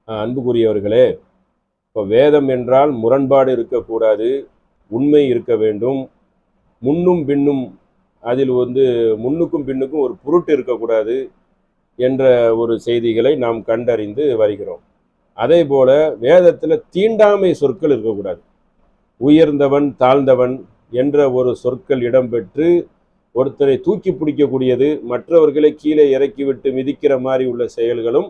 அன்புக்குரியவர்களே, இப்போ வேதம் என்றால் முரண்பாடு இருக்கக்கூடாது, உண்மை இருக்க வேண்டும். முன்னும் பின்னும் அதில் முன்னுக்கும் பின்னுக்கும் ஒரு பொருட்டு இருக்கக்கூடாது என்ற ஒரு செய்திகளை நாம் கண்டறிந்து வருகிறோம். அதே போல வேதத்தில் தீண்டாமை சொற்கள் இருக்கக்கூடாது. உயர்ந்தவன் தாழ்ந்தவன் என்ற ஒரு சொற்கள் இடம்பெற்று ஒருத்தரை தூக்கி பிடிக்கக்கூடியது, மற்றவர்களை கீழே இறக்கிவிட்டு மிதிக்கிற மாதிரி உள்ள செயல்களும்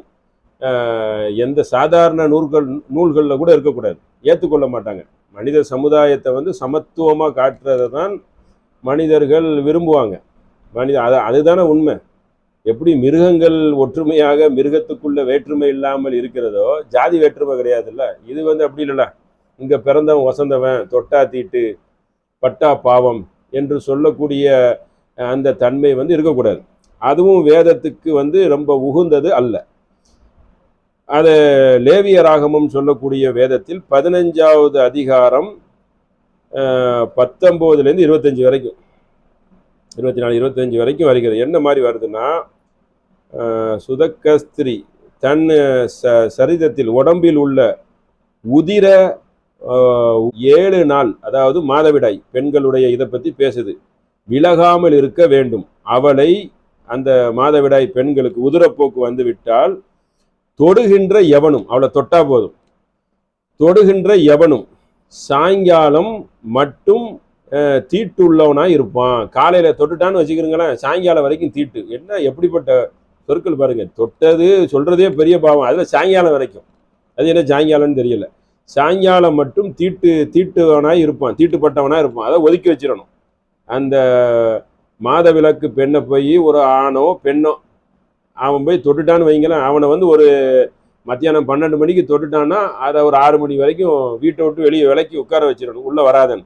எந்த சாதாரண நூல்களில் கூட இருக்கக்கூடாது. ஏற்றுக்கொள்ள மாட்டாங்க. மனித சமுதாயத்தை சமத்துவமாக காட்டுறதை தான் மனிதர்கள் விரும்புவாங்க. அதுதானே உண்மை. எப்படி மிருகங்கள் ஒற்றுமையாக மிருகத்துக்குள்ள வேற்றுமை இல்லாமல் இருக்கிறதோ, ஜாதி வேற்றுமை கிடையாதுல்ல. இது அப்படி இல்லைல்ல. இங்கே பிறந்தவன் வசந்தவன், தொட்டா தீட்டு பட்டா பாவம் என்று சொல்லக்கூடிய அந்த தன்மை இருக்கக்கூடாது. அதுவும் வேதத்துக்கு ரொம்ப உகுந்தது அல்ல. அது லேவியராகமம் சொல்லக்கூடிய வேதத்தில் 15வது அதிகாரம் 19லேருந்து 25 வரைக்கும், 24 25 வரைக்கும் வருகிறது. என்ன மாதிரி வருதுன்னா, சுதக்கஸ்திரி தன் சரிதத்தில் உடம்பில் உள்ள உதிர 7 நாள், அதாவது மாதவிடாய் பெண்களுடைய இதை பற்றி பேசுது, விலகாமல் இருக்க வேண்டும். அவளை, அந்த மாதவிடாய் பெண்களுக்கு உதிரப்போக்கு வந்து விட்டால் தொடுகின்ற எவனும், அவளை தொட்டா போதும், தொடுகின்ற எவனும் சாயங்காலம் மட்டும் தீட்டு உள்ளவனாக இருப்பான். காலையில் தொட்டுட்டான்னு வச்சுக்கிறீங்களேன், சாயங்காலம் வரைக்கும் தீட்டு. என்ன எப்படிப்பட்ட சொற்கள் பாருங்க. தொட்டது சொல்றதே பெரிய பாவம், அதில் சாயங்காலம் வரைக்கும். அது என்ன சாயங்காலம்னு தெரியல. சாயங்காலம் மட்டும் தீட்டுவனாக இருப்பான், தீட்டுப்பட்டவனாக இருப்பான். அதை ஒதுக்கி வச்சிடணும். அந்த மாதவிலக்கு பெண்ணை போய் ஒரு ஆணோ பெண்ணோ அவன் போய் தொட்டுட்டான்னு வைங்களேன், அவனை ஒரு மத்தியானம் 12 மணிக்கு தொட்டுட்டான்னா அதை ஒரு 6 மணி வரைக்கும் வீட்டை விட்டு வெளியே விலக்கி உட்கார வச்சிடணும், உள்ள வராதன்.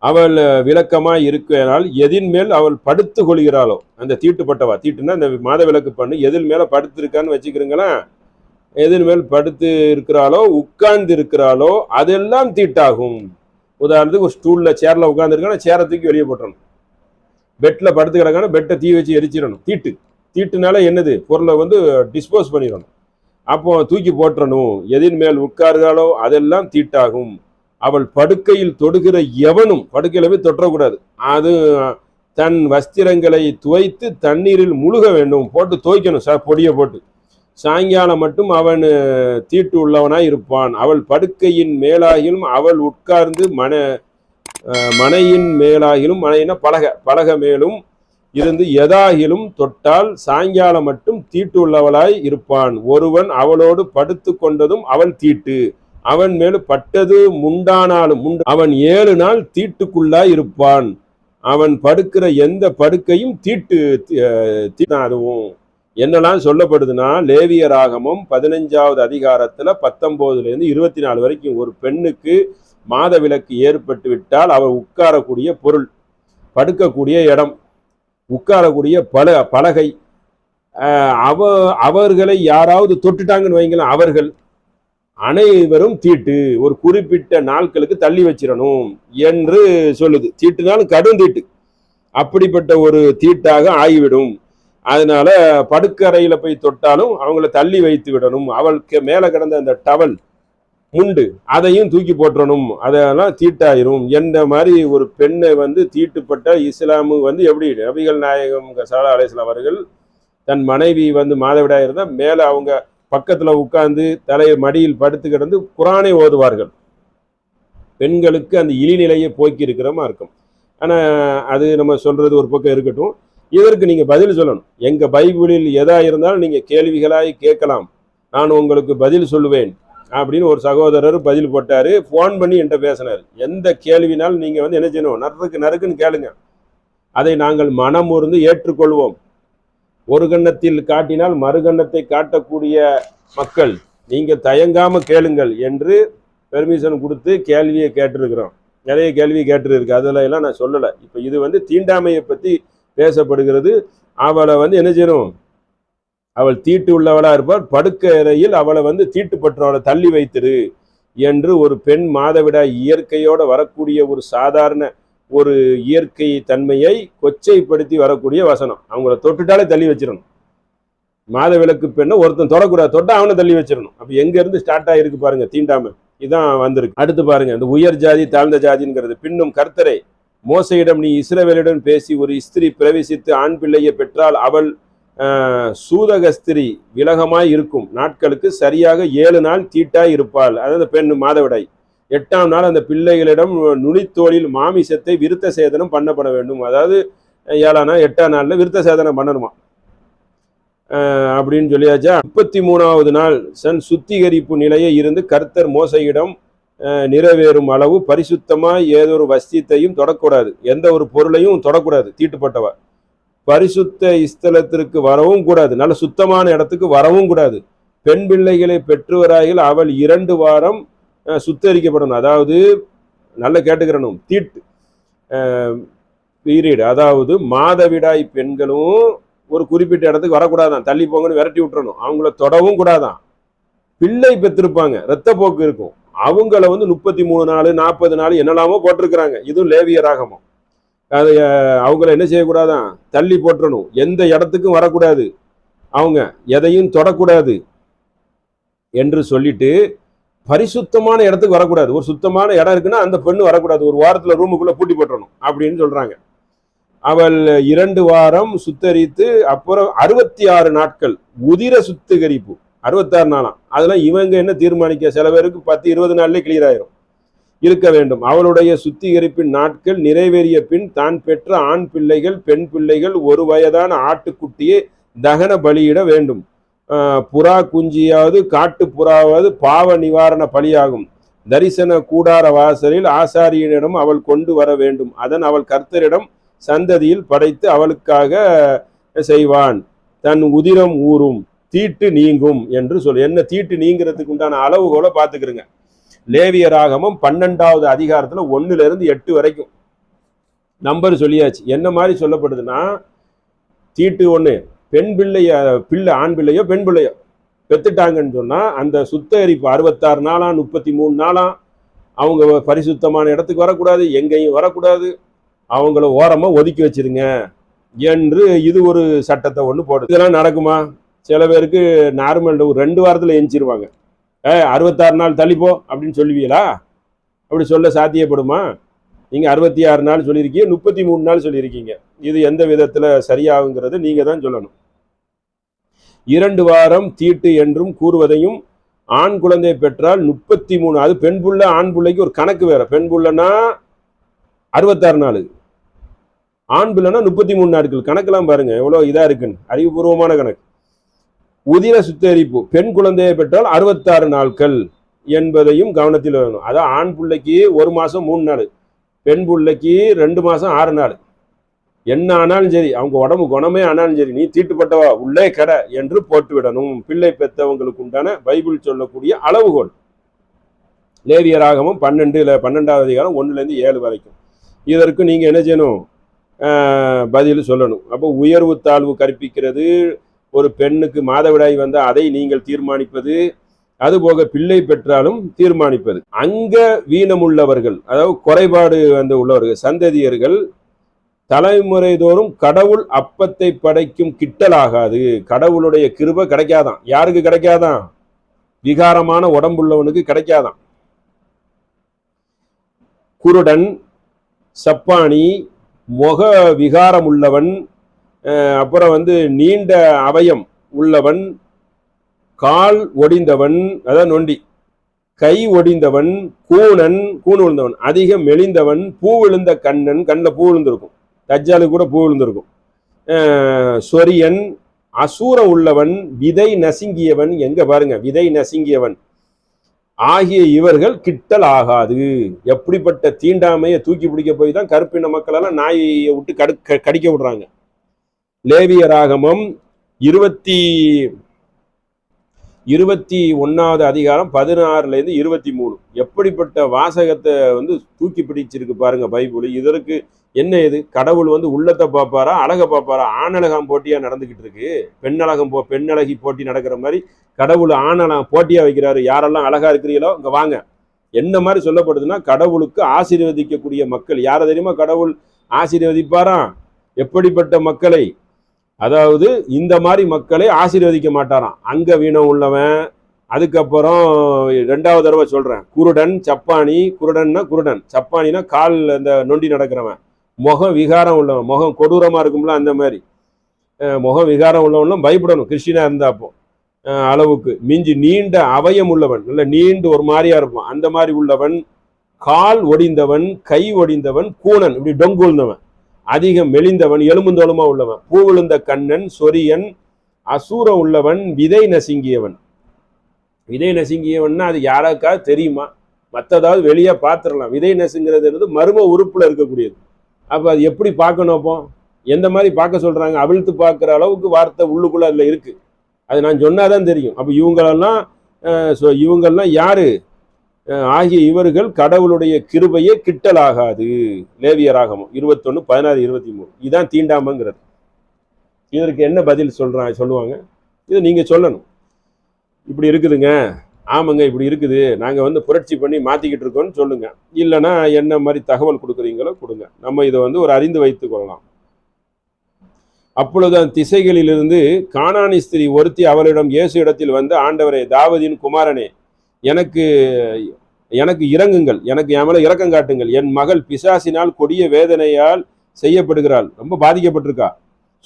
அவள் விளக்கமாக இருக்கிறாள். எதின் மேல் அவள் படுத்து கொள்கிறாளோ, அந்த தீட்டுப்பட்டவா, தீட்டுன்னா அந்த மாதவிலக்கு பண்ணு எதில் மேலே படுத்திருக்கான்னு வச்சுக்கிறீங்களேன், எதின் மேல் படுத்து இருக்கிறாளோ உட்கார்ந்து இருக்கிறாளோ அதெல்லாம் தீட்டாகும். உதாரணத்துக்கு ஒரு ஸ்டூல்ல சேர்ல உட்கார்ந்துருக்கான சேரை தூக்கி வெளியே போட்டுறணும். பெட்டில் படுத்து கிடக்கான பெட்டை தீ வச்சு எரிச்சிடணும். தீட்டுனால என்னது, பொருளை டிஸ்போஸ் பண்ணிடணும். அப்போ தூக்கி போட்டுறணும். எதின் மேல் உட்கார்களோ அதெல்லாம் தீட்டாகும். அவள் படுக்கையில் தொடுகிற எவனும், படுக்கையில போய் தொற்றக்கூடாது, அது தன் வஸ்திரங்களை துவைத்து தண்ணீரில் முழுக வேண்டும், போட்டு துவைக்கணும் பொடியை போட்டு. சாயங்காலம் மட்டும் அவன் தீட்டு உள்ளவனாய் இருப்பான். அவள் படுக்கையின் மேலாகிலும் அவள் உட்கார்ந்து மனையின் மேலாகிலும், மனையின பலக மேலும் இருந்து எதாகிலும் தொட்டால் சாயங்காலம் மட்டும் தீட்டு உள்ளவளாய் இருப்பான். ஒருவன் அவளோடு படுத்து கொண்டதும் அவள் தீட்டு, அவன் மேலும் பட்டது முண்டானாலும் அவன் 7 நாள் தீட்டுக்குள்ளாய் இருப்பான். அவன் படுக்கிற எந்த படுக்கையும் தீட்டு. அதுவும் என்னெல்லாம் சொல்லப்படுதுன்னா, லேவியராகமம் 15வது அதிகாரத்துல 19லேருந்து 24 வரைக்கும் ஒரு பெண்ணுக்கு மாதவிலக்கு ஏற்பட்டு விட்டால் அவள் உட்காரக்கூடிய பொருள், படுக்கக்கூடிய இடம், உட்காரக்கூடிய பலகை, அவர்களை யாராவது தொட்டுட்டாங்கன்னு வைங்களேன், அவர்கள் அனைவரும் தீட்டு, ஒரு குறிப்பிட்ட நாட்களுக்கு தள்ளி வச்சிடணும் என்று சொல்லுது. தீட்டுனாலும் கடும் தீட்டு, அப்படிப்பட்ட ஒரு தீட்டாக ஆகிவிடும். அதனால படுக்கறையில போய் தொட்டாலும் அவங்கள தள்ளி வைத்து விடணும். அவளுக்கு மேல கிடந்த அந்த டவல் முண்டு அதையும் தூக்கி போட்டுறணும், அதெல்லாம் தீட்டாயிரும். என்ற மாதிரி ஒரு பெண்ணை தீட்டுப்பட்ட இஸ்லாமு எப்படி, நபிகள் நாயகம் ஸல்லல்லாஹு அலைஹி வஸல்லம் அவர்கள் தன் மனைவி மாதவிடாய் இருந்தால் மேலே அவங்க பக்கத்துல உட்கார்ந்து தலையை மடியில் படுத்து கிடந்து குரானை ஓதுவார்கள். பெண்களுக்கு அந்த இழிநிலையை போக்கி இருக்கிறமா இருக்கும். ஆனா அது நம்ம சொல்றது ஒரு பக்கம் இருக்கட்டும், இதற்கு நீங்க பதில் சொல்லணும். எங்க பைபிளில் எதா இருந்தாலும் நீங்க கேள்விகளாய் கேட்கலாம், நான் உங்களுக்கு பதில் சொல்லுவேன் அப்படின்னு ஒரு சகோதரர் பதில் போட்டாரு. போன் பண்ணி என்கிட்ட பேசினார். எந்த கேள்வினாலும் நீங்க என்ன செய்யணும், நறுக்குன்னு கேளுங்க, அதை நாங்கள் மனமுர்ந்து ஏற்றுக்கொள்வோம். ஒரு கன்னத்தில் காட்டினால் மறுகன்னத்தை காட்டக்கூடிய மக்கள், நீங்க தயங்காம கேளுங்கள் என்று பெர்மிஷன் கொடுத்து கேள்வியை கேட்டிருக்கிறோம். நிறைய கேள்வி கேட்டிருக்கு, அதுல எல்லாம் நான் சொல்லலை. இப்ப இது தீண்டாமையை பத்தி பேசப்படுகிறது. அவளை என்ன செய்யணும், அவள் தீட்டு உள்ளவளா இருப்பாள், படுக்கையில் அவளை தீட்டுப்பட்டவளை தள்ளி வைத்திரு என்று ஒரு பெண் மாதவிடாய் இயற்கையோட வரக்கூடிய ஒரு சாதாரண ஒரு இயற்கை தன்மையை கொச்சைப்படுத்தி வரக்கூடிய வசனம். அவங்கள தொட்டுட்டாலே தள்ளி வச்சிடணும். மாதவிலக்கு பெண்ணை ஒருத்தன் தொடக்கூடாது, தொட்டா அவனை தள்ளி வச்சிடணும். அப்ப எங்க இருந்து ஸ்டார்ட் ஆகிருக்கு பாருங்க தீண்டாமை. இதான் வந்திருக்கு. அடுத்து பாருங்க, இந்த உயர் ஜாதி தாழ்ந்த ஜாதிங்கிறது. பின்னும் கர்த்தரை மோசையிடம் நீ இஸ்ரவேலுடன் பேசி ஒரு ஸ்திரீ பிரவேசித்து ஆண் பிள்ளையை பெற்றால் அவள் சூதகஸ்திரி விலகமாய் இருக்கும் நாட்களுக்கு சரியாக 7 நாள் தீட்டாய் இருப்பாள். அதாவது பெண் மாதவிடாய். 8ஆம் நாள் அந்த பிள்ளைகளிடம் நுனித்தோளில் மாமிசத்தை விருத்த சேதனம் பண்ணப்பட வேண்டும். அதாவது 7ஆம் நாள் 8ஆம் நாள்ல விருத்த சேதனம் பண்ணணுமா அப்படின்னு சொல்லியாச்சா. 33வது நாள் சுத்திகரிப்பு நிலையை இருந்து கர்த்தர் மோசையிடம் நிறைவேறும் அளவு பரிசுத்தமாய் ஏதொரு வஸ்தியத்தையும் தொடக்கூடாது, எந்த ஒரு பொருளையும் தொடக்கூடாது. தீட்டுப்பட்டவ பரிசுத்த ஸ்தலத்திற்கு வரவும் கூடாது, நல்ல சுத்தமான இடத்துக்கு வரவும் கூடாது. பெண் பிள்ளைகளை பெற்றவராயில் அவள் 2 வாரம் சுத்தரிக்கப்படணும். அதாவது நல்ல கேட்டுக்கிறணும், தீட்டு பீரியட், அதாவது மாதவிடாய் பெண்களும் ஒரு குறிப்பிட்ட இடத்துக்கு வரக்கூடாதான், தள்ளி போங்கன்னு விரட்டி விட்டுறணும். அவங்கள தொடவும் கூடாதான். பிள்ளை பெற்றிருப்பாங்க, இரத்த போக்கு இருக்கும், அவங்கள 33 நாள் 40 நாள் என்னெல்லாமோ போட்டிருக்கிறாங்க. இதுவும் லேவியராகமம். அதை அவங்கள என்ன செய்யக்கூடாதான், தள்ளி போட்டுறணும். எந்த இடத்துக்கும் வரக்கூடாது, அவங்க எதையும் தொடக்கூடாது என்று சொல்லிட்டு பரிசுத்தமான இடத்துக்கு வரக்கூடாது. ஒரு சுத்தமான இடம் இருக்குன்னா அந்த பெண்ணு வரக்கூடாது, ஒரு வாரத்துல ரூமுக்குள்ள பூட்டி போட்டுறணும் அப்படின்னு சொல்றாங்க. அவள் 2 வாரம் சுத்தரித்து அப்புறம் 66 நாட்கள் உதிர சுத்திகரிப்பு, 66 நாளாம். அதெல்லாம் இவங்க என்ன தீர்மானிக்க, சில பேருக்கு 10-20 நாள்லேயே கிளியர் ஆயிரும் இருக்க வேண்டும். அவளுடைய சுத்திகரிப்பின் நாட்கள் நிறைவேறிய பின் தான் பெற்ற ஆண் பிள்ளைகள் பெண் பிள்ளைகள் 1 வயதான ஆட்டுக்குட்டியை தகன பலியிட வேண்டும். புறா குஞ்சியாவது காட்டு புறாவது பாவ நிவாரண பலியாகும். தரிசன கூடார வாசலில் ஆசாரியனிடம் அவள் கொண்டு வர வேண்டும். அதன் அவள் கர்த்தரிடம் சந்ததியில் படைத்து அவளுக்காக செய்வான். தன் உதிரம் ஊறும், தீட்டு நீங்கும் என்று சொல். என்ன தீட்டு நீங்கிறதுக்கு உண்டான அளவுகோலை பார்த்துக்கிறங்க. லேவியராகமம் 12வது அதிகாரத்துல 1ல இருந்து 8 வரைக்கும் நம்பர் சொல்லியாச்சு. என்ன மாதிரி சொல்லப்படுதுன்னா, தீட்டு 1, பெண் பிள்ளைய ஆண் பிள்ளையோ பெண் பிள்ளையோ பெத்துட்டாங்கன்னு சொன்னா அந்த சுத்தரிப்பு 66 நாளாம் 33 நாளாம் அவங்க பரிசுத்தமான இடத்துக்கு வரக்கூடாது, எங்கேயும் வரக்கூடாது, அவங்கள ஓரமா ஒதுக்கி வச்சிருங்க என்று இது ஒரு சட்டத்தை ஒண்ணு போடுது. இதெல்லாம் நடக்குமா? சில பேருக்கு நார்மல் ஒரு 2 வாரத்துல எஞ்சிருவாங்க. 66 நாள் தள்ளிப்போ அப்படின்னு சொல்லுவீங்களா? அப்படி சொல்ல சாத்தியப்படுமா? நீங்க 66 நாள் சொல்லியிருக்கீங்க, 33 நாள் சொல்லியிருக்கீங்க. இது எந்த விதத்துல சரியாகுங்கிறது நீங்க தான் சொல்லணும். 2 வாரம் தீட்டு என்றும் கூறுவதையும், ஆண் குழந்தை பெற்றால் 33, அது பெண் புள்ள ஆண் பிள்ளைக்கு ஒரு கணக்கு வேற. பெண் புள்ளனா 66 நாள், ஆண் பிள்ளைனா 33 நாட்கள். கணக்கெல்லாம் பாருங்க எவ்வளவு இதா இருக்குன்னு, அறிவுபூர்வமான கணக்கு. உதிர சுத்தரிப்பு பெண் குழந்தையை பெற்றால் 66 நாட்கள் என்பதையும் கவனத்தில் வேணும். அதான் ஆண் பிள்ளைக்கு 1 மாசம் 3 நாள், பெண் பிள்ளைக்கு 2 மாசம் 6 நாள். என்ன ஆனாலும் சரி, அவங்க உடம்பு குணமே ஆனாலும் சரி, நீ தீட்டுப்பட்டவா உள்ளே கடை என்று போட்டு விடணும். பிள்ளை பெற்றவங்களுக்கு உண்டான பைபிள் சொல்லக்கூடிய அளவுகோல். லேவியராகமம் 12வது அதிகாரம் 1ல இருந்து 7 வரைக்கும். இதற்கு நீங்க என்ன செய்யணும்? பதில் சொல்லணும். அப்போ உயர்வு தாழ்வு கற்பிக்கிறது, ஒரு பெண்ணுக்கு மாதவிடாய் வந்தால் அதை நீங்கள் தீர்மானிப்பது, அதுபோக பிள்ளை பெற்றாலும் தீர்மானிப்பது. அங்க வீணமுள்ளவர்கள், அதாவது குறைபாடு உள்ளவர்கள் சந்ததியர்கள் தலைமுறை தோறும் கடவுள் அப்பத்தை படைக்கும் கிட்டலாகாது. கடவுளுடைய கிருபை கிடைக்காதான். யாருக்கு கிடைக்காதான்? விகாரமான உடம்புள்ளவனுக்கு கிடைக்காதான். குருடன், சப்பானி, முக விகாரம் உள்ளவன், அப்புறம் நீண்ட அவயம் உள்ளவன், கால் ஒடிந்தவன், அதான் நொண்டி, கை ஒடிந்தவன், கூணு விழுந்தவன், அதிக மெலிந்தவன், பூ விழுந்த கண்ணன், கண்ணில் பூ விழுந்திருக்கும், தஜ்ஜாலுக்கு கூட பூ விழுந்திருக்கும், சொரியன், அசூரம் உள்ளவன், விதை நசுங்கியவன், எங்க பாருங்க விதை நசுங்கியவன் ஆகிய இவர்கள் கிட்டல் ஆகாது. எப்படிப்பட்ட தீண்டாமையை தூக்கி பிடிக்க போய் தான் கருப்பின மக்கள் எல்லாம் நாயை விட்டு கடிக்க விடுறாங்க. லேவியராகமம் 21வது அதிகாரம் 16ல இருந்து 23 எப்படிப்பட்ட வாசகத்தை தூக்கி பிடிச்சிருக்கு பாருங்க பைபிள். இதற்கு என்ன இது? கடவுள் உள்ளத்தை பார்ப்பாரா, அழகை பார்ப்பாரா? ஆணழகம் போட்டியா நடந்துகிட்டு இருக்கு. பெண்ணழகி போட்டி நடக்கிற மாதிரி கடவுள் ஆணழகம் போட்டியா வைக்கிறாரு. யாரெல்லாம் அழகா இருக்கிறீங்களோ இங்க வாங்க. என்ன மாதிரி சொல்லப்படுதுன்னா, கடவுளுக்கு ஆசீர்வதிக்கக்கூடிய மக்கள் யாரை தெரியுமா கடவுள் ஆசீர்வதிப்பாராம்? எப்படிப்பட்ட மக்களை? அதாவது இந்த மாதிரி மக்களை ஆசீர்வதிக்க மாட்டாராம். அங்க வீணம் உள்ளவன், அதுக்கப்புறம் 2வது தடவை சொல்றேன், குருடன் சப்பானி. குருடன்னா குருடன், சப்பானினா கால் அந்த நொண்டி நடக்கிறவன், முகம் விகாரம் உள்ளவன், முகம் கொடூரமா இருக்கும்ல அந்த மாதிரி முகம் விகாரம் உள்ளவனும் பயப்படணும் கிறிஸ்டினா இருந்தா. அப்போ அளவுக்கு மிஞ்சி நீண்ட அவயம் உள்ளவன், நல்ல நீண்டு ஒரு மாதிரியா இருப்பான், அந்த மாதிரி உள்ளவன், கால் ஒடிந்தவன், கை ஒடிந்தவன், கூணன் இப்படி டொங்கு விழுந்தவன், அதிகம் மெலிந்தவன், எலும்புந்தோலுமா உள்ளவன், பூ விழுந்த கண்ணன், சொரியன், அசூர உள்ளவன், விதை நசுங்கியவன். விதை நசுங்கியவன்னா அது யாராக்காவது தெரியுமா? மற்றதாவது வெளியே பார்த்துடலாம். விதை நசுங்கிறது மர்ம உறுப்புல இருக்கக்கூடியது. அப்ப அது எப்படி பார்க்கணும்? அப்போ எந்த மாதிரி பார்க்க சொல்றாங்க? அவிழ்த்து பார்க்குற அளவுக்கு வார்த்தை உள்ளுக்குள்ள அதுல இருக்கு. அது நான் சொன்னாதான் தெரியும். அப்ப இவங்கெல்லாம் யாரு ஆகிய இவர்கள் கடவுளுடைய கிருபையே கிட்டலாகாது. லேவியராகமம் 21:16-23. இதுதான் தீண்டாமங்கிறது. இதற்கு என்ன பதில் சொல்லுவாங்க? இதை நீங்க சொல்லணும். இப்படி இருக்குதுங்க, ஆமாங்க இப்படி இருக்குது, நாங்க புரட்சி பண்ணி மாத்திக்கிட்டு இருக்கோம்னு சொல்லுங்க. இல்லைன்னா என்ன மாதிரி தகவல் கொடுக்குறீங்களோ கொடுங்க, நம்ம இதை ஒரு அறிந்து வைத்துக் கொள்ளலாம். அப்பொழுது அந்த திசைகளிலிருந்து கானானி ஸ்திரீ ஒருத்தி அவளிடம் இயேசு இடத்தில் வந்து, ஆண்டவரே, தாவீதின் குமாரனே, எனக்கு எனக்கு இறங்குங்கள், எனக்கு என் மேல இரக்கம் காட்டுங்கள், என் மகள் பிசாசினால் கொடிய வேதனையால் செய்யப்படுகிறாள், ரொம்ப பாதிக்கப்பட்டிருக்கா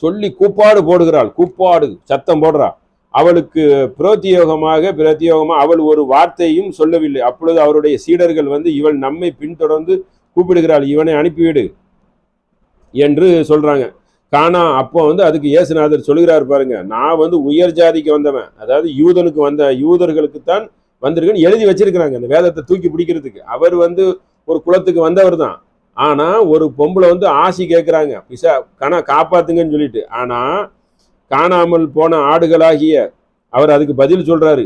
சொல்லி கூப்பாடு போடுகிறாள். கூப்பாடு சத்தம் போடுறா. அவளுக்கு பிரத்தியோகமாக அவள் ஒரு வார்த்தையும் சொல்லவில்லை. அப்பொழுது அவருடைய சீடர்கள் இவள் நம்மை பின்தொடர்ந்து கூப்பிடுகிறாள், இவனை அனுப்பிவிடு என்று சொல்றாங்க. காணா அப்போ அதுக்கு இயேசுநாதர் சொல்கிறார் பாருங்க, நான் உயர் ஜாதிக்கு வந்தவன், அதாவது யூதர்களுக்குத்தான் வந்திருக்குன்னு எழுதி வச்சிருக்கிறாங்க அந்த வேதத்தை தூக்கி பிடிக்கிறதுக்கு. அவர் ஒரு குலத்துக்கு வந்தவர் தான். ஆனா ஒரு பொம்பளை ஆசி கேட்கிறாங்க, காப்பாத்துங்கன்னு சொல்லிட்டு. ஆனா காணாமல் போன ஆடுகளாகிய அவர் அதுக்கு பதில் சொல்றாரு,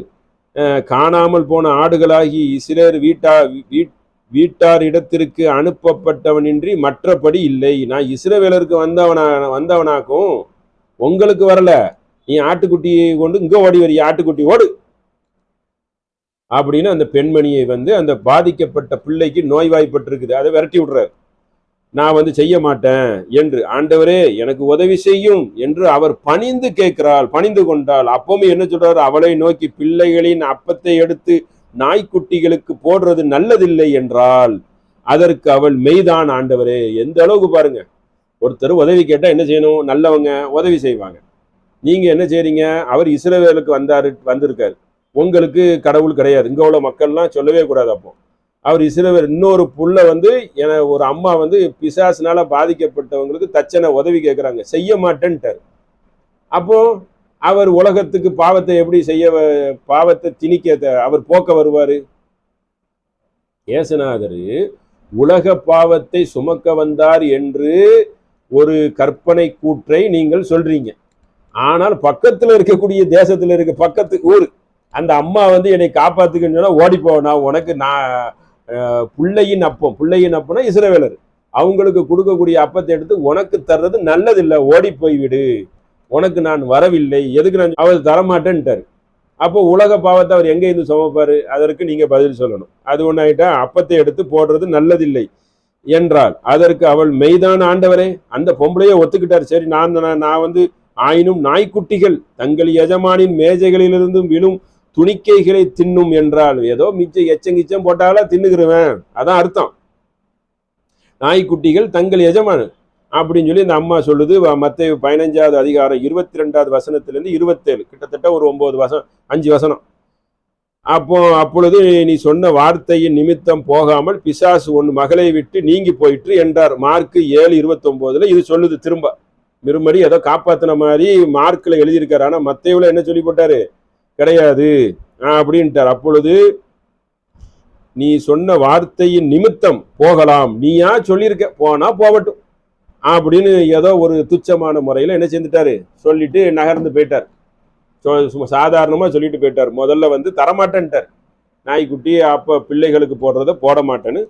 காணாமல் போன ஆடுகளாகி இஸ்ரேல் வீட்டார் இடத்திற்கு அனுப்பப்பட்டவனின்றி மற்றபடி இல்லை. நான் இஸ்ரவேலருக்கு வந்தவனாக்கும், உங்களுக்கு வரல. நீ ஆட்டுக்குட்டியை கொண்டு இங்க ஓடி வரிய, ஆட்டுக்குட்டி ஓடு அப்படின்னு அந்த பெண்மணியை அந்த பாதிக்கப்பட்ட பிள்ளைக்கு நோய்வாய்ப்பட்டிருக்குது, அதை விரட்டி விடுறாரு. நான் செய்ய மாட்டேன் என்று. ஆண்டவரே எனக்கு உதவி செய்யும் என்று அவர் பணிந்து கேட்கிறாள், பணிந்து கொண்டாள். அப்பவும் என்ன சொல்றாரு? அவளை நோக்கி, பிள்ளைகளின் அப்பத்தை எடுத்து நாய்க்குட்டிகளுக்கு போடுறது நல்லதில்லை என்றால் அதற்கு அவள், மெய்தான் ஆண்டவரே. எந்த அளவுக்கு பாருங்க, ஒருத்தர் உதவி கேட்டா என்ன செய்யணும்? நல்லவங்க உதவி செய்வாங்க. நீங்க என்ன செய்றீங்க? அவர் இஸ்ரவேலுக்கு வந்திருக்காரு, உங்களுக்கு கடவுள் கிடையாது. இங்க உள்ள மக்கள்லாம் சொல்லவே கூடாது. அப்போ அவர் இஸ்ரவேல். இன்னொரு புள்ள ஒரு அம்மா பிசாசுனால பாதிக்கப்பட்டவங்களுக்கு தச்சனை உதவி கேட்கிறாங்க, செய்ய மாட்டேன்ட்டார். அப்போ அவர் உலகத்துக்கு பாவத்தை எப்படி பாவத்தை திணிக்க அவர் போக்க வருவாரு? இயேசுநாதர் உலக பாவத்தை சுமக்க வந்தார் என்று ஒரு கற்பனை கூற்றை நீங்கள் சொல்றீங்க. ஆனால் பக்கத்துல இருக்கக்கூடிய தேசத்துல இருக்க பக்கத்து ஊர் அந்த அம்மா என்னை காப்பாத்துக்குன்னு சொன்னா ஓடிப்போ, நான் பிள்ளையின் அப்பம்னா இஸ்ரவேலர், அவங்களுக்கு கொடுக்கக்கூடிய அப்பத்தை எடுத்து உனக்கு தர்றது நல்லதில்லை, ஓடி போய்விடு, உனக்கு நான் வரவில்லை, எதுக்கு நான் அவர் தரமாட்டேன்ட்டாரு. அப்போ உலக பாவத்தை அவர் எங்க இருந்து சுமப்பாரு? அதற்கு நீங்க பதில் சொல்லணும். அது ஒன்னாயிட்டா, அப்பத்தை எடுத்து போடுறது நல்லதில்லை என்றால் அதற்கு அவள், மெய்தான் ஆண்டவரே. அந்த பொம்பளையே ஒத்துக்கிட்டார். சரி, நான் ஆயினும் நாய்க்குட்டிகள் தங்கள் எஜமானின் மேஜைகளிலிருந்தும் விழும் துணிக்கைகளை தின்னும் என்றால், ஏதோ மிச்சம் எச்சங்கிச்சம் போட்டாலா தின்னுகிறவன், அதான் அர்த்தம். நாய்க்குட்டிகள் தங்கள் எஜமான அப்படின்னு சொல்லி இந்த அம்மா சொல்லுது. மத்தேயு 15வது அதிகாரம் 22வது வசனத்திலிருந்து 27, கிட்டத்தட்ட ஒரு 5 வசனம். அப்பொழுது நீ சொன்ன வார்த்தையின் நிமித்தம் போகாமல் பிசாசு ஒன்று மகளை விட்டு நீங்கி போயிற்று என்றார். மார்க்கு 7:29 இது சொல்லுது. திரும்படி ஏதோ காப்பாத்தின மாதிரி மார்க்ல எழுதியிருக்காரு. ஆனா மத்தேயுல என்ன சொல்லி போட்டாரு? கிடையாது அப்படின்ட்டார். அப்பொழுது நீ சொன்ன வார்த்தையின் நிமித்தம் போகலாம், நீயா சொல்லியிருக்க, போனா போகட்டும் அப்படின்னு ஏதோ ஒரு துச்சமான முறையில என்ன செஞ்சுட்டாரு? சொல்லிட்டு நகர்ந்து போயிட்டார். சும்மா சாதாரணமா சொல்லிட்டு போயிட்டார். முதல்ல தரமாட்டேன்ட்டார், நாய்க்குட்டி அப்ப பிள்ளைகளுக்கு போடுறத போட மாட்டேன்னு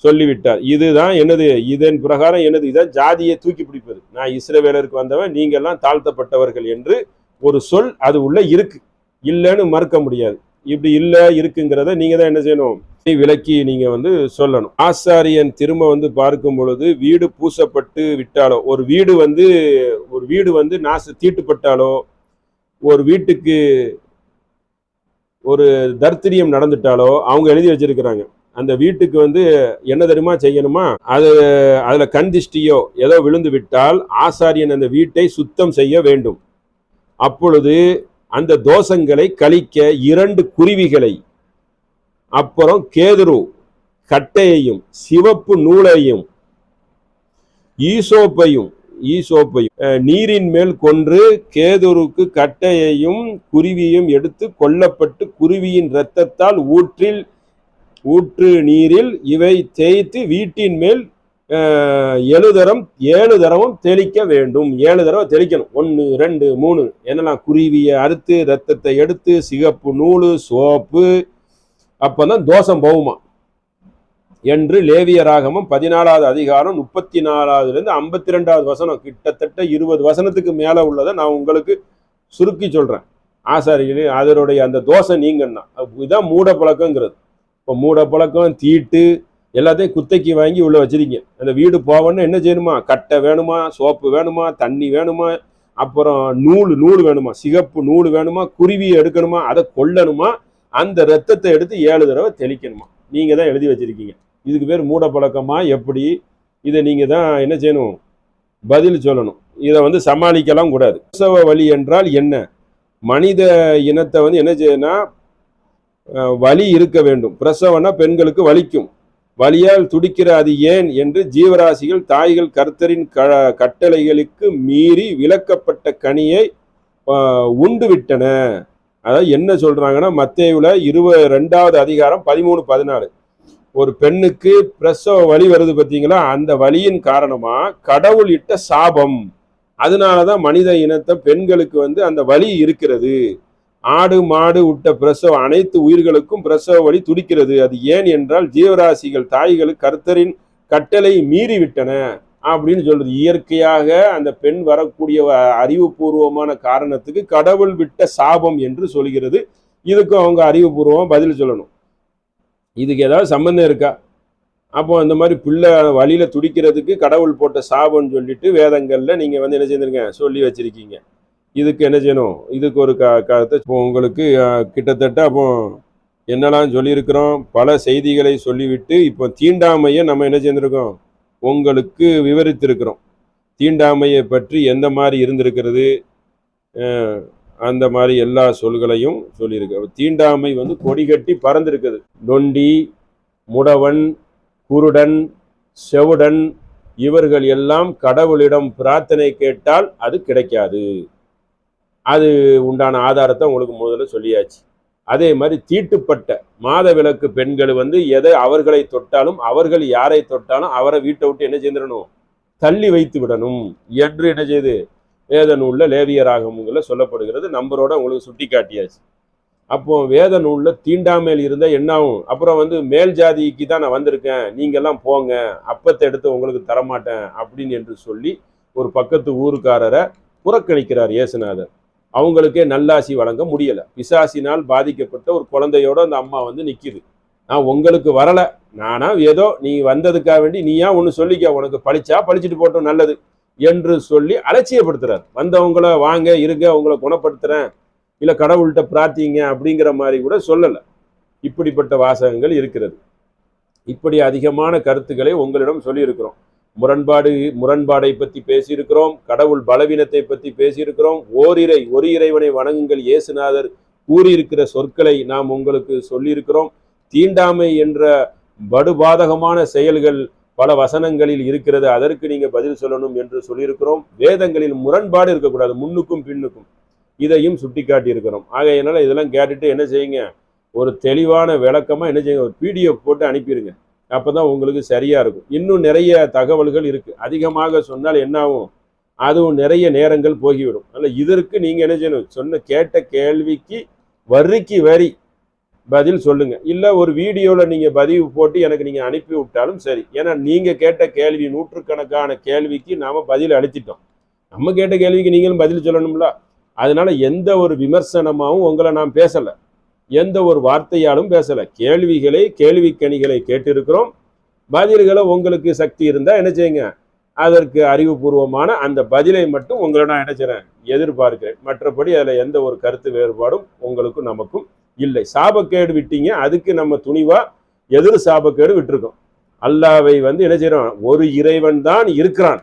சொல்லிவிட்டார். இதுதான் என்னது? இதன் பிரகாரம் என்னது? இதான் ஜாதியை தூக்கி பிடிப்பது. நான் இஸ்ரவேலருக்கு வந்தவன், நீங்க எல்லாம் தாழ்த்தப்பட்டவர்கள் என்று ஒரு சொல் அது உள்ள இருக்கு, இல்லைன்னு மறுக்க முடியாது. இப்படி இல்லை இருக்குங்கிறத நீங்க தான் என்ன செய்யணும், விளக்கி நீங்க வந்து சொல்லணும். ஆசாரியன் திரும்ப வந்து பார்க்கும் பொழுது வீடு பூசப்பட்டு விட்டாலோ, ஒரு வீடு வந்து தீட்டுப்பட்டாலோ, ஒரு வீட்டுக்கு ஒரு தர்த்திரியம் நடந்துட்டாலோ அவங்க எழுதி வச்சிருக்கிறாங்க. அந்த வீட்டுக்கு வந்து என்ன தெரியுமா செய்யணுமா, அதுல கண் திஷ்டியோ ஏதோ விழுந்து விட்டால் ஆசாரியன் அந்த வீட்டை சுத்தம் செய்ய வேண்டும். அப்பொழுது அந்த தோஷங்களை கழிக்க 2 குருவிகளை, அப்புறம் கேதுரு கட்டையையும் சிவப்பு நூலையும் ஈசோப்பையும் நீரின் மேல் கொன்று கேதுருக்கு கட்டையையும் குருவியும் எடுத்து கொல்லப்பட்டு குருவியின் இரத்தத்தால் ஊற்று நீரில் இவை தேய்த்து வீட்டின் மேல் 7 தடவும் தெளிக்க வேண்டும். 7 தடவை தெளிக்கணும். 1 2 3 என்னெல்லாம், குருவியை அறுத்து ரத்தத்தை எடுத்து சிகப்பு நூலு சோப்பு, அப்பதான் தோஷம் போகுமா என்று லேவியராகமம் 14வது அதிகாரம் 34லிருந்து 52வது வசனம், கிட்டத்தட்ட 20 வசனத்துக்கு மேல உள்ளதை நான் உங்களுக்கு சுருக்கி சொல்றேன். ஆசாரிகளே அதனுடைய அந்த தோஷம் நீங்கன்னா இதுதான் மூட பழக்கங்கிறது. இப்போ மூட பழக்கம் தீட்டு எல்லாத்தையும் குத்தைக்கு வாங்கி உள்ள வச்சிருக்கீங்க. அந்த வீடு போவன்னு என்ன செய்யணுமா, கட்டை வேணுமா, சோப்பு வேணுமா, தண்ணி வேணுமா, அப்புறம் நூல் வேணுமா, சிகப்பு நூல் வேணுமா, குருவியை எடுக்கணுமா, அதை கொல்லணுமா, அந்த ரத்தத்தை எடுத்து 7 தடவை தெளிக்கணுமா. நீங்க தான் எழுதி வச்சிருக்கீங்க. இதுக்கு பேர் மூட பழக்கமா எப்படி? இதை நீங்க தான் என்ன செய்யணும், பதில் சொல்லணும். இதை வந்து சமாளிக்கலாம் கூடாது. பிரசவ வலி என்றால் என்ன? மனித இனத்தை வந்து என்ன செய்யணும்னா வலி இருக்க வேண்டும். பிரசவம்னா பெண்களுக்கு வலிக்கும், வலியால் துடிக்கிற அது ஏன் என்று ஜீவராசிகள் தாய்கள் கர்த்தரின் கட்டளைகளுக்கு மீறி விலக்கப்பட்ட கனியை உண்டு விட்டன. அதாவது என்ன சொல்றாங்கன்னா, மத்தேயுல 22வது அதிகாரம் 13 14, ஒரு பெண்ணுக்கு பிரசவ வலி வருது பார்த்தீங்களா, அந்த வலியின் காரணமா கடவுள் இட்ட சாபம். அதனாலதான் மனித இனத்தை பெண்களுக்கு வந்து அந்த வலி இருக்கிறது. ஆடு மாடு விட்ட பிரசவம் அனைத்து உயிர்களுக்கும் பிரசவ வலி துடிக்கிறது. அது ஏன் என்றால் ஜீவராசிகள் தாய்களுக்கு கர்த்தரின் கட்டளை மீறி விட்டன அப்படின்னு சொல்றது. இயற்கையாக அந்த பெண் வரக்கூடிய அறிவுபூர்வமான காரணத்துக்கு கடவுள் விட்ட சாபம் என்று சொல்கிறது. இதுக்கும் அவங்க அறிவுபூர்வமா பதில் சொல்லணும். இதுக்கு ஏதாவது சம்பந்தம் இருக்கா? அப்போ இந்த மாதிரி பிள்ளை வழியில துடிக்கிறதுக்கு கடவுள் போட்ட சாபம்னு சொல்லிட்டு வேதங்கள்ல நீங்க வந்து என்ன செய்திருங்க சொல்லி வச்சிருக்கீங்க. இதுக்கு என்ன செய்யணும்? இதுக்கு ஒரு கருத்தை இப்போ உங்களுக்கு கிட்டத்தட்ட அப்போ என்னெல்லாம் சொல்லியிருக்கிறோம், பல செய்திகளை சொல்லிவிட்டு இப்போ தீண்டாமையை நம்ம என்ன செய்திருக்கோம் உங்களுக்கு விவரித்திருக்கிறோம். தீண்டாமையை பற்றி எந்த மாதிரி இருந்திருக்கிறது, அந்த மாதிரி எல்லா சொல்களையும் சொல்லியிருக்கு. தீண்டாமை வந்து கொடி கட்டி பறந்திருக்குது. நொண்டி, முடவன், குருடன், செவுடன் இவர்கள் எல்லாம் கடவுளிடம் பிரார்த்தனை கேட்டால் அது கிடைக்காது. அது உண்டான ஆதாரத்தை உங்களுக்கு முதல்ல சொல்லியாச்சு. அதே மாதிரி தீட்டுப்பட்ட மாதவிலக்கு பெண்கள் வந்து எதை அவர்களை தொட்டாலும், அவர்கள் யாரை தொட்டாலும் அவரை வீட்டை விட்டு என்ன செய்திடணும், தள்ளி வைத்து விடணும் என்று என்ன செய்து வேத நூலில் லேவியராகமங்கள்ல சொல்லப்படுகிறது. நம்பரோட உங்களுக்கு சுட்டி காட்டியாச்சு. அப்போ வேத நூலில் தீண்டாமையில் இருந்தால் என்ன ஆகும்? அப்புறம் வந்து மேல் ஜாதிக்கு தான் நான் வந்திருக்கேன், நீங்கெல்லாம் போங்க, அப்பத்தை எடுத்து உங்களுக்கு தரமாட்டேன் அப்படின்னு என்று சொல்லி ஒரு பக்கத்து ஊருக்காரரை புறக்கணிக்கிறார் இயேசுநாதர். அவங்களுக்கே நல்லாசி வழங்க முடியலை. பிசாசினால் பாதிக்கப்பட்ட ஒரு குழந்தையோட அந்த அம்மா வந்து நிற்கிது. நான் உங்களுக்கு வரலை, நானா ஏதோ நீ வந்ததுக்காக வேண்டி நீயா ஒன்று சொல்லிக்க, உனக்கு பழிச்சா பழிச்சிட்டு போட்டோம் நல்லது என்று சொல்லி அலட்சியப்படுத்துறார். வந்தவங்கள வாங்க இருங்க உங்களை குணப்படுத்துறேன், இல்லை கடவுள்கிட்ட பிரார்த்திங்க அப்படிங்கிற மாதிரி கூட சொல்லலை. இப்படிப்பட்ட வாசகங்கள் இருக்கிறது. இப்படி அதிகமான கருத்துக்களை உங்களிடம் சொல்லியிருக்கிறோம். முரண்பாடை பற்றி பேசியிருக்கிறோம். கடவுள் பலவீனத்தை பற்றி பேசியிருக்கிறோம். ஒரு இறைவனை வணங்குங்கள் இயேசுநாதர் கூறியிருக்கிற சொற்களை நாம் உங்களுக்கு சொல்லியிருக்கிறோம். தீண்டாமை என்ற படுபாதகமான செயல்கள் பல வசனங்களில் இருக்கிறது, அதற்கு நீங்க பதில் சொல்லணும் என்று சொல்லியிருக்கிறோம். வேதங்களில் முரண்பாடு இருக்கக்கூடாது, முன்னுக்கும் பின்னுக்கும், இதையும் சுட்டிக்காட்டி இருக்கிறோம். ஆகையினால இதெல்லாம் கேட்டுட்டு என்ன செய்யுங்க, ஒரு தெளிவான விளக்கமா என்ன செய்யுங்க, ஒரு பிடிஎஃப் போட்டு அனுப்பிடுங்க. அப்பதான் உங்களுக்கு சரியா இருக்கும். இன்னும் நிறைய தகவல்கள் இருக்கு, அதிகமாக சொன்னால் என்ன ஆகும், அதுவும் நிறைய நேரங்கள் போகிவிடும். அதனால இதற்கு நீங்க என்ன செய்யணும், கேட்ட கேள்விக்கு வரிக்கு வரி பதில் சொல்லுங்க. இல்ல ஒரு வீடியோல நீங்க பதிவு போட்டு எனக்கு நீங்க அனுப்பி விட்டாலும் சரி. ஏன்னா நீங்க கேட்ட கேள்வி நூற்றுக்கணக்கான கேள்விக்கு நாம பதில் அளிச்சிட்டோம். நம்ம கேட்ட கேள்விக்கு நீங்களும் பதில் சொல்லணும்ல. அதனால எந்த ஒரு விமர்சனமாவும் உங்களை நான் பேசல. எந்த ஒரு வார்த்தையாலும் பேசல. கேள்விக்கணிகளை கேட்டிருக்கிறோம். பதில்களை உங்களுக்கு சக்தி இருந்தா என்ன செய்யுங்க, அதற்கு அறிவுபூர்வமான அந்த பதிலை மட்டும் உங்களை நான் என்ன செய்றேன், எதிர்பார்க்கிறேன். மற்றபடி அதுல எந்த ஒரு கருத்து வேறுபாடும் உங்களுக்கும் நமக்கும் இல்லை. சாபக்கேடு விட்டீங்க, அதுக்கு நம்ம துணிவா எதிர் சாபக்கேடு விட்டுருக்கோம். அல்லாவை என்ன செய்யறோம், ஒரு இறைவன் தான் இருக்கிறான்.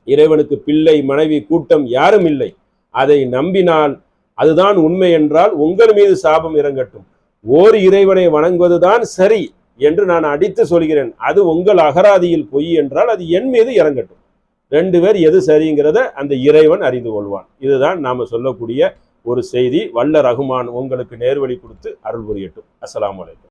இறைவனுக்கு பிள்ளை மனைவி கூட்டம் யாரும் இல்லை. அதை நம்பினால் அதுதான் உண்மை என்றால் உங்கள் மீது சாபம் இறங்கட்டும். ஓர் இறைவனை வணங்குவதுதான் சரி என்று நான் அடித்து சொல்கிறேன். அது உங்கள் அகராதியில் பொய் என்றால் அது என் மீது இறங்கட்டும். 2 பேர் எது சரிங்கிறத அந்த இறைவன் அறிந்து கொள்வான். இதுதான் நாம சொல்லக்கூடிய ஒரு செய்தி. வல்ல ரஹ்மான் உங்களுக்கு நேர்வழி கொடுத்து அருள் புரியட்டும். அஸ்ஸலாமு அலைக்கும்.